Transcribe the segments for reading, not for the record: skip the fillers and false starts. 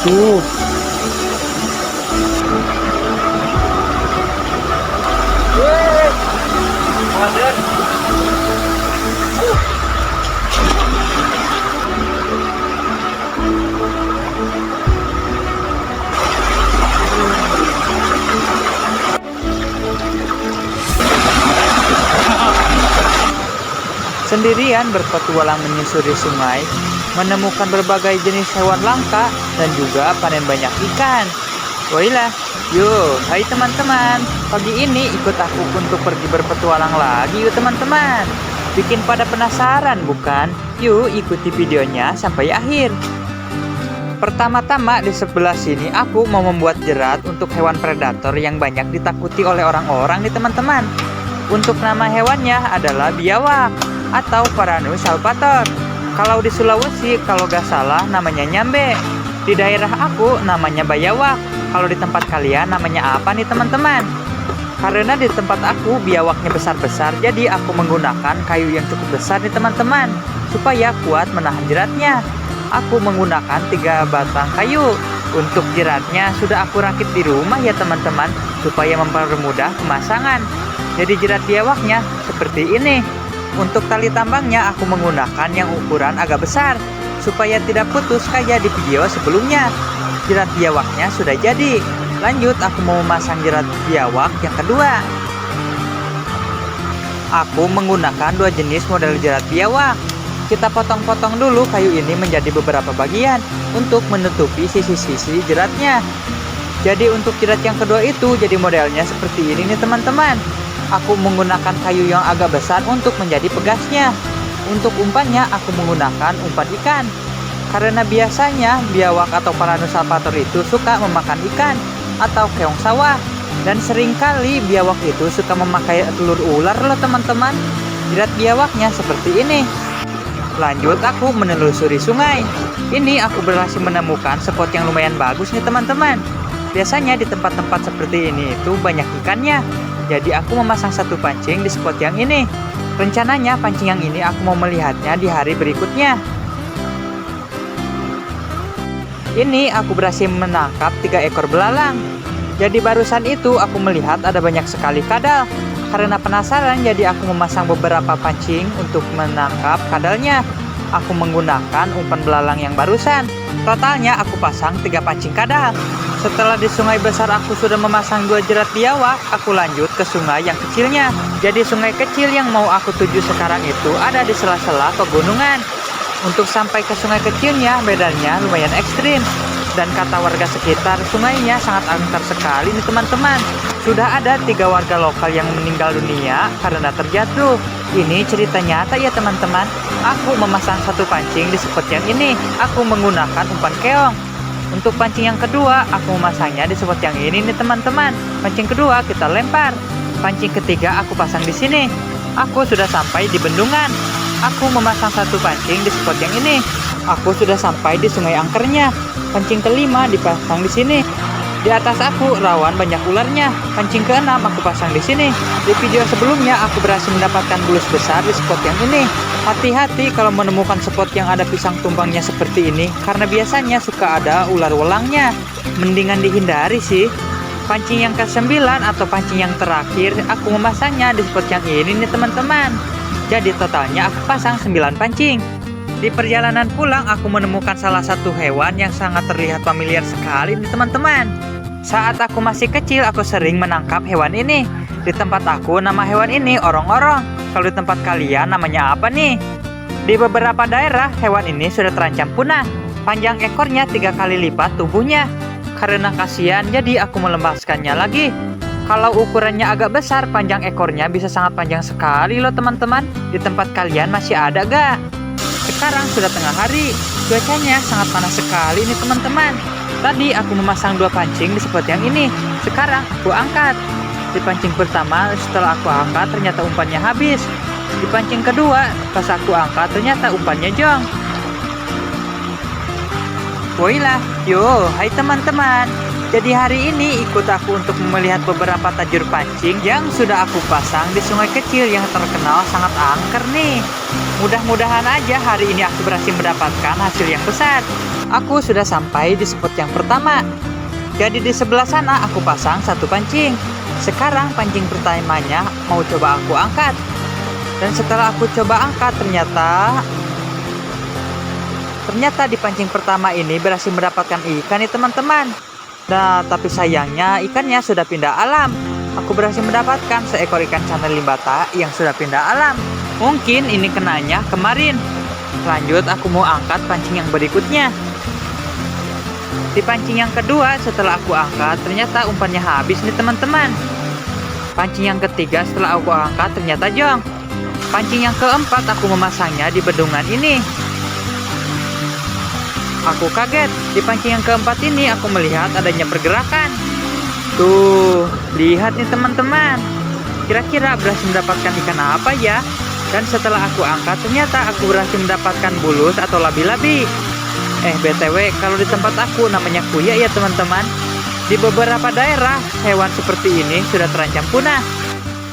itu. Sendirian berpetualang menyusuri sungai, menemukan berbagai jenis hewan langka, dan juga panen banyak ikan. Woilah, yuk, hai teman-teman. Pagi ini ikut aku untuk pergi berpetualang lagi yuk teman-teman. Bikin pada penasaran bukan? Yuk ikuti videonya sampai akhir. Pertama-tama di sebelah sini aku mau membuat jerat untuk hewan predator yang banyak ditakuti oleh orang-orang nih teman-teman. Untuk nama hewannya adalah biawak atau Varanus salvator. Kalau di Sulawesi kalau gak salah namanya nyambe. Di daerah aku namanya bayawak. Kalau di tempat kalian namanya apa nih teman-teman? Karena di tempat aku biawaknya besar-besar, jadi aku menggunakan kayu yang cukup besar nih teman-teman, supaya kuat menahan jeratnya. Aku menggunakan 3 batang kayu. Untuk jeratnya sudah aku rakit di rumah ya teman-teman, supaya mempermudah pemasangan. Jadi jerat biawaknya seperti ini. Untuk tali tambangnya aku menggunakan yang ukuran agak besar, supaya tidak putus kayak di video sebelumnya. Jerat biawaknya sudah jadi. Lanjut aku mau memasang jerat biawak yang kedua. Aku menggunakan 2 jenis model jerat biawak. Kita potong-potong dulu kayu ini menjadi beberapa bagian untuk menutupi sisi-sisi jeratnya. Jadi untuk jerat yang kedua itu jadi modelnya seperti ini nih teman-teman. Aku menggunakan kayu yang agak besar untuk menjadi pegasnya. Untuk umpannya aku menggunakan umpan ikan. Karena biasanya biawak atau Varanus salvator itu suka memakan ikan atau keong sawah. Dan seringkali biawak itu suka memakai telur ular loh teman-teman. Jerat biawaknya seperti ini. Lanjut aku menelusuri sungai. Ini aku berhasil menemukan spot yang lumayan bagus nih teman-teman. Biasanya di tempat-tempat seperti ini itu banyak ikannya. Jadi aku memasang 1 pancing di spot yang ini. Rencananya pancing yang ini aku mau melihatnya di hari berikutnya. Ini aku berhasil menangkap 3 ekor belalang. Jadi barusan itu aku melihat ada banyak sekali kadal. Karena penasaran jadi aku memasang beberapa pancing untuk menangkap kadalnya. Aku menggunakan umpan belalang yang barusan. Totalnya aku pasang 3 pancing kadal. Setelah di sungai besar aku sudah memasang 2 jerat biawak, aku lanjut ke sungai yang kecilnya. Jadi sungai kecil yang mau aku tuju sekarang itu ada di sela-sela pegunungan. Untuk sampai ke sungai kecilnya medannya lumayan ekstrim. Dan kata warga sekitar sungainya sangat angker sekali nih teman-teman. Sudah ada 3 warga lokal yang meninggal dunia karena terjatuh. Ini cerita nyata ya teman-teman. Aku memasang 1 pancing di spot yang ini. Aku menggunakan umpan keong. Untuk pancing yang kedua aku memasangnya di spot yang ini nih teman-teman. Pancing kedua kita lempar. Pancing ketiga aku pasang di sini. Aku sudah sampai di bendungan. Aku memasang 1 pancing di spot yang ini. Aku sudah sampai di sungai angkernya. Pancing kelima dipasang di sini. Di atas aku rawan banyak ularnya. Pancing keenam aku pasang di sini. Di video sebelumnya aku berhasil mendapatkan bulus besar di spot yang ini. Hati-hati kalau menemukan spot yang ada pisang tumbangnya seperti ini, karena biasanya suka ada ular welangnya. Mendingan dihindari sih. Pancing yang ke-9 atau pancing yang terakhir aku memasangnya di spot yang ini nih teman-teman. Jadi totalnya aku pasang 9 pancing. Di perjalanan pulang aku menemukan salah satu hewan yang sangat terlihat familiar sekali nih teman-teman. Saat aku masih kecil aku sering menangkap hewan ini. Di tempat aku nama hewan ini orong-orong. Kalau di tempat kalian namanya apa nih? Di beberapa daerah hewan ini sudah terancam punah. Panjang ekornya 3 kali lipat tubuhnya. Karena kasihan jadi aku melepaskannya lagi. Kalau ukurannya agak besar, panjang ekornya bisa sangat panjang sekali loh teman-teman. Di tempat kalian masih ada gak? Sekarang sudah tengah hari, cuacanya sangat panas sekali nih teman-teman. Tadi aku memasang 2 pancing di spot yang ini. Sekarang aku angkat. Di pancing pertama setelah aku angkat ternyata umpannya habis. Di pancing kedua pas aku angkat ternyata umpannya jong. Woilah, yo, hai teman-teman. Jadi hari ini ikut aku untuk melihat beberapa tajur pancing yang sudah aku pasang di sungai kecil yang terkenal sangat angker nih. Mudah-mudahan aja hari ini aku berhasil mendapatkan hasil yang besar. Aku sudah sampai di spot yang pertama. Jadi di sebelah sana aku pasang satu pancing. Sekarang pancing pertamanya mau coba aku angkat. Dan setelah aku coba angkat ternyata di pancing pertama ini berhasil mendapatkan ikan nih teman-teman. Nah, tapi sayangnya ikannya sudah pindah alam. Aku berhasil mendapatkan seekor ikan cana limbata yang sudah pindah alam. Mungkin ini kenanya kemarin. Lanjut aku mau angkat pancing yang berikutnya. Di pancing yang kedua setelah aku angkat ternyata umpannya habis nih teman-teman. Pancing yang ketiga setelah aku angkat ternyata jong. Pancing yang keempat aku memasangnya di bendungan ini. Aku kaget, di pancing yang keempat ini aku melihat adanya pergerakan. Tuh, lihat nih teman-teman. Kira-kira berhasil mendapatkan ikan apa ya? Dan setelah aku angkat ternyata aku berhasil mendapatkan bulus atau labi-labi. BTW, kalau di tempat aku namanya kuya ya teman-teman. Di beberapa daerah, hewan seperti ini sudah terancam punah.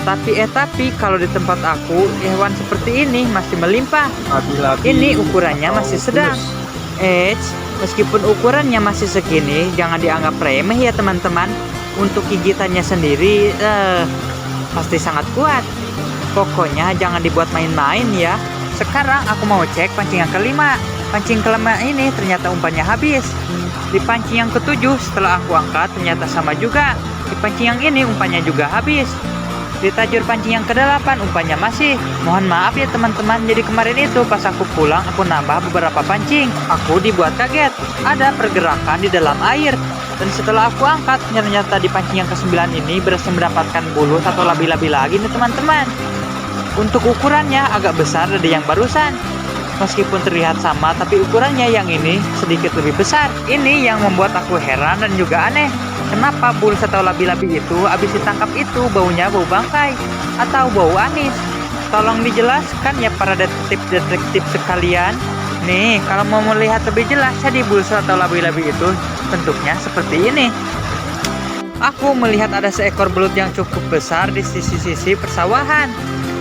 Tapi kalau di tempat aku, hewan seperti ini masih melimpah. Ini ukurannya masih sedang. Meskipun ukurannya masih segini, jangan dianggap remeh ya teman-teman. Untuk gigitannya sendiri, pasti sangat kuat. Pokoknya jangan dibuat main-main ya. Sekarang aku mau cek pancing yang kelima. Pancing kelima ini ternyata umpannya habis. Di pancing yang ketujuh setelah aku angkat ternyata sama juga. Di pancing yang ini umpannya juga habis. Di tajur pancing yang kedelapan umpannya masih. Mohon maaf ya teman-teman. Jadi kemarin itu pas aku pulang aku nambah beberapa pancing. Aku dibuat kaget. Ada pergerakan di dalam air. Dan setelah aku angkat ternyata di pancing yang ke-9 ini berhasil mendapatkan bulus atau labi-labi lagi nih teman-teman. Untuk ukurannya agak besar dari yang barusan. Meskipun terlihat sama, tapi ukurannya yang ini sedikit lebih besar. Ini yang membuat aku heran dan juga aneh. Kenapa bulus atau labi-labi itu habis ditangkap itu baunya bau bangkai atau bau anis? Tolong dijelaskan ya para detektif sekalian. Nih, kalau mau melihat lebih jelas, jadi bulus atau labi-labi itu bentuknya seperti ini. Aku melihat ada seekor belut yang cukup besar di sisi-sisi persawahan.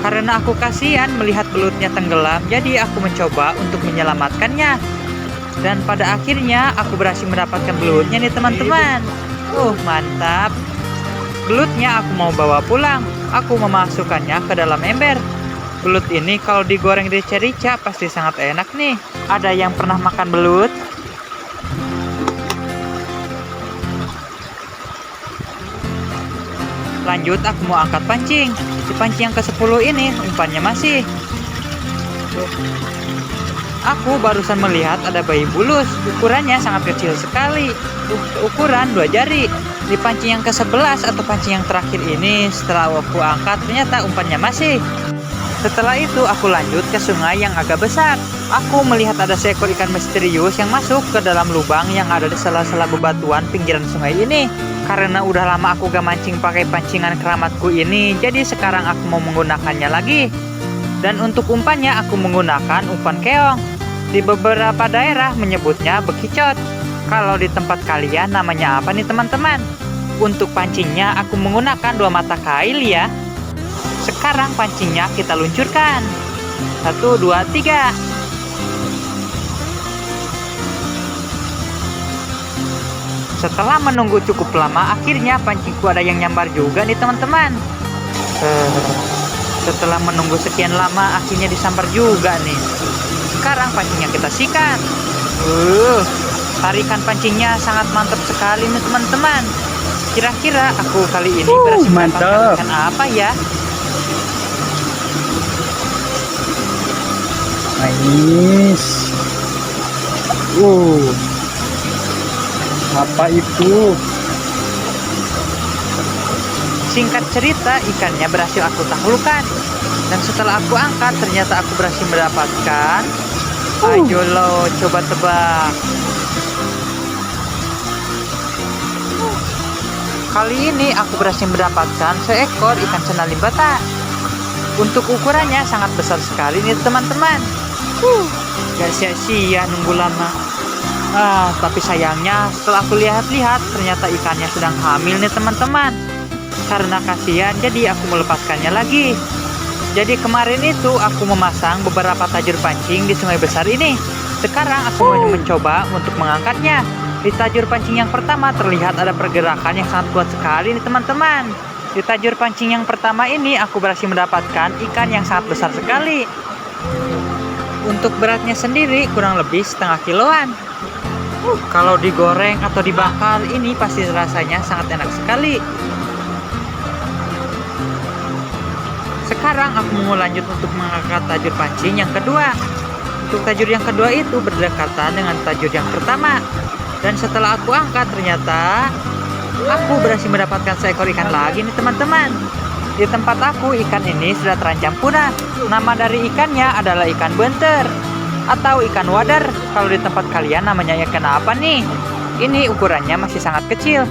Karena aku kasihan melihat belutnya tenggelam, jadi aku mencoba untuk menyelamatkannya. Dan pada akhirnya aku berhasil mendapatkan belutnya nih teman-teman. Mantap. Belutnya aku mau bawa pulang. Aku memasukkannya ke dalam ember. Belut ini kalau digoreng di rica pasti sangat enak nih. Ada yang pernah makan belut? Lanjut aku mau angkat pancing. Di pancing yang ke-10 ini umpannya masih. Aku barusan melihat ada bayi bulus. Ukurannya sangat kecil sekali. Ukuran 2 jari. Di pancing yang ke-11 atau pancing yang terakhir ini setelah aku angkat ternyata umpannya masih. Setelah itu aku lanjut ke sungai yang agak besar. Aku melihat ada seekor ikan misterius yang masuk ke dalam lubang yang ada di sela-sela bebatuan pinggiran sungai ini. Karena udah lama aku gak mancing pakai pancingan keramatku ini, jadi sekarang aku mau menggunakannya lagi. Dan untuk umpannya aku menggunakan umpan keong. Di beberapa daerah menyebutnya bekicot. Kalau di tempat kalian namanya apa nih teman-teman? Untuk pancingnya aku menggunakan 2 mata kail ya. Sekarang pancingnya kita luncurkan. 1, 2, 3. Setelah menunggu cukup lama, akhirnya pancingku ada yang nyambar juga nih teman-teman. Setelah menunggu sekian lama, akhirnya disambar juga nih. Sekarang pancingnya kita sikat. Tarikan pancingnya sangat mantap sekali nih teman-teman. Kira-kira aku kali ini berhasil mendapatkan ikan apa ya? Nice. Apa itu? Singkat cerita, ikannya berhasil aku taklukkan. Dan setelah aku angkat, ternyata aku berhasil mendapatkan. Ayo lo, coba tebak. Kali ini aku berhasil mendapatkan seekor ikan cana limbata. Untuk ukurannya sangat besar sekali nih teman-teman. Gak sia-sia nunggu lama. Tapi sayangnya setelah aku lihat-lihat ternyata ikannya sedang hamil nih teman-teman. Karena kasihan jadi aku melepaskannya lagi. Jadi kemarin itu aku memasang beberapa tajur pancing di sungai besar ini. Sekarang aku mau mencoba untuk mengangkatnya. Di tajur pancing yang pertama terlihat ada pergerakan yang sangat kuat sekali nih teman-teman. Di tajur pancing yang pertama ini aku berhasil mendapatkan ikan yang sangat besar sekali. Untuk beratnya sendiri kurang lebih setengah kiloan. Kalau digoreng atau dibakar ini pasti rasanya sangat enak sekali. Sekarang aku mau lanjut untuk mengangkat tajur pancing yang kedua. Untuk tajur yang kedua itu berdekatan dengan tajur yang pertama. Dan setelah aku angkat ternyata aku berhasil mendapatkan seekor ikan lagi nih teman-teman. Di tempat aku ikan ini sudah terancam punah. Nama dari ikannya adalah ikan benter atau ikan wader. Kalau di tempat kalian namanya ikan apa nih? Ini ukurannya masih sangat kecil.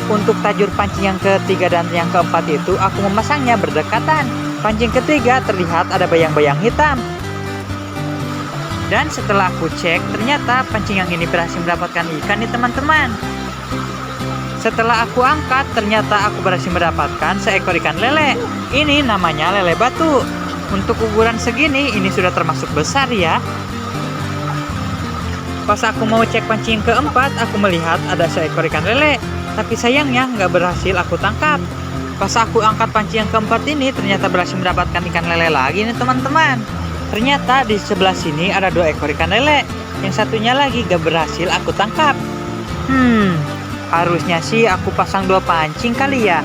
Untuk tajur pancing yang ketiga dan yang keempat itu aku memasangnya berdekatan. Pancing ketiga terlihat ada bayang-bayang hitam. Dan setelah aku cek, ternyata pancing yang ini berhasil mendapatkan ikan nih teman-teman. Setelah aku angkat, ternyata aku berhasil mendapatkan seekor ikan lele. Ini namanya lele batu. Untuk ukuran segini, ini sudah termasuk besar ya. Pas aku mau cek pancing yang keempat, aku melihat ada seekor ikan lele. Tapi sayangnya nggak berhasil aku tangkap. Pas aku angkat pancing yang keempat ini, ternyata berhasil mendapatkan ikan lele lagi nih teman-teman. Ternyata di sebelah sini ada 2 ekor ikan lele. Yang satunya lagi gak berhasil aku tangkap. Harusnya sih aku pasang 2 pancing kali ya.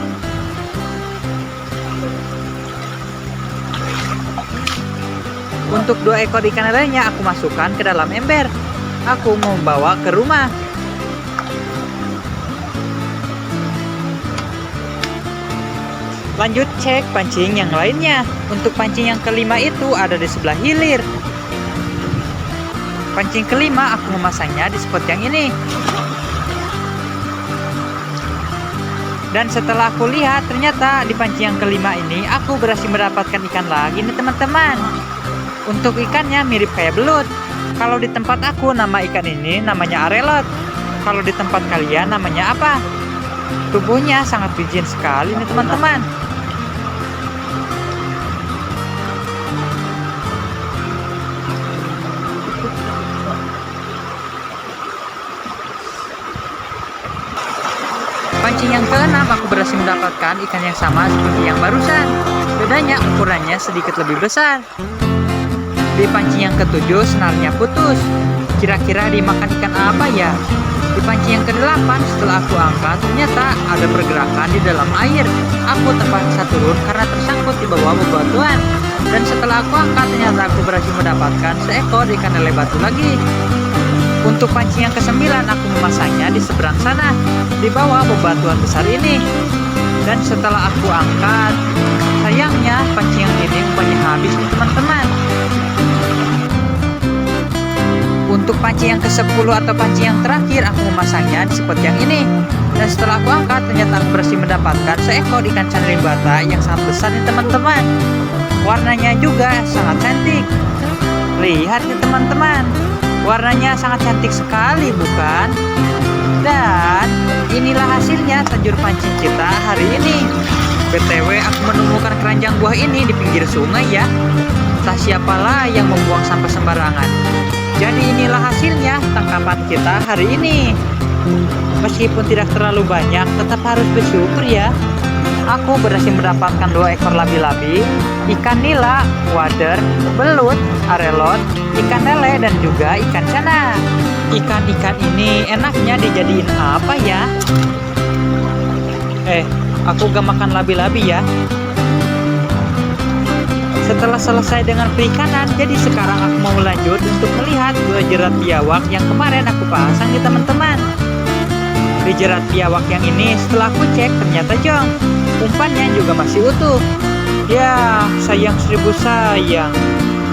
Untuk 2 ekor ikan lelenya aku masukkan ke dalam ember. Aku mau bawa ke rumah. Lanjut cek pancing yang lainnya. Untuk pancing yang kelima itu ada di sebelah hilir. Pancing kelima aku memasangnya di spot yang ini. Dan setelah aku lihat ternyata di pancing yang kelima ini aku berhasil mendapatkan ikan lagi nih teman-teman. Untuk ikannya mirip kayak belut. Kalau di tempat aku nama ikan ini namanya arelot. Kalau di tempat kalian namanya apa? Tubuhnya sangat licin sekali nih teman-teman. Pancing yang keenam aku berhasil mendapatkan ikan yang sama seperti yang barusan. Bedanya ukurannya sedikit lebih besar. Di pancing yang ketujuh senarnya putus. Kira-kira dimakan ikan apa ya? Di pancing yang kedelapan setelah aku angkat ternyata ada pergerakan di dalam air. Aku terpaksa turun karena tersangkut di bawah bebatuan. Dan setelah aku angkat ternyata aku berhasil mendapatkan seekor ikan lele batu lagi. Untuk pancing yang kesembilan aku memasangnya di seberang sana, di bawah bebatuan besar ini. Dan setelah aku angkat, sayangnya pancing yang ini umpannya habis nih teman-teman. Untuk pancing yang ke-10 atau pancing yang terakhir aku memasangnya di spot yang ini. Dan setelah aku angkat ternyata aku berhasil mendapatkan seekor ikan canring bata yang sangat besar nih teman-teman. Warnanya juga sangat cantik. Lihat nih teman-teman. Warnanya sangat cantik sekali bukan? Dan inilah hasilnya tajur pancing kita hari ini. BTW aku menemukan keranjang buah ini di pinggir sungai ya. Entah siapalah yang membuang sampah sembarangan. Jadi inilah hasilnya tangkapan kita hari ini. Meskipun tidak terlalu banyak, tetap harus bersyukur ya. Aku berhasil mendapatkan 2 ekor labi-labi, ikan nila, wader, belut, arelot, ikan lele, dan juga ikan cana. Ikan-ikan ini enaknya dijadiin apa ya? Aku gak makan labi-labi ya. Setelah selesai dengan perikanan, jadi sekarang aku mau lanjut untuk melihat 2 jerat biawak yang kemarin aku pasang di teman-teman. Di jerat biawak yang ini setelah aku cek ternyata jong. Umpannya juga masih utuh. Ya, sayang 1000 sayang.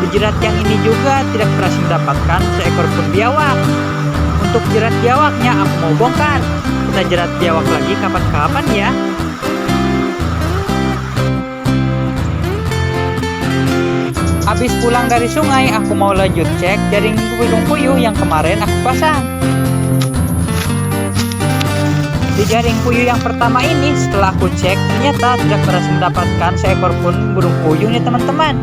Di jerat yang ini juga tidak berhasil mendapatkan seekor pun biawak. Untuk jerat biawaknya aku mau bongkar. Kita jerat biawak lagi kapan-kapan ya. Habis pulang dari sungai, aku mau lanjut cek jaring burung puyuh yang kemarin aku pasang. Di jaring puyuh yang pertama ini, setelah aku cek, ternyata tidak berhasil mendapatkan seekor pun burung puyuh nih teman-teman.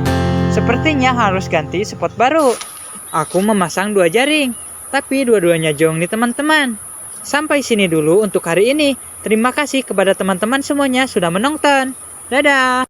Sepertinya harus ganti spot baru. Aku memasang 2 jaring, tapi dua-duanya jong nih teman-teman. Sampai sini dulu untuk hari ini. Terima kasih kepada teman-teman semuanya sudah menonton. Dadah!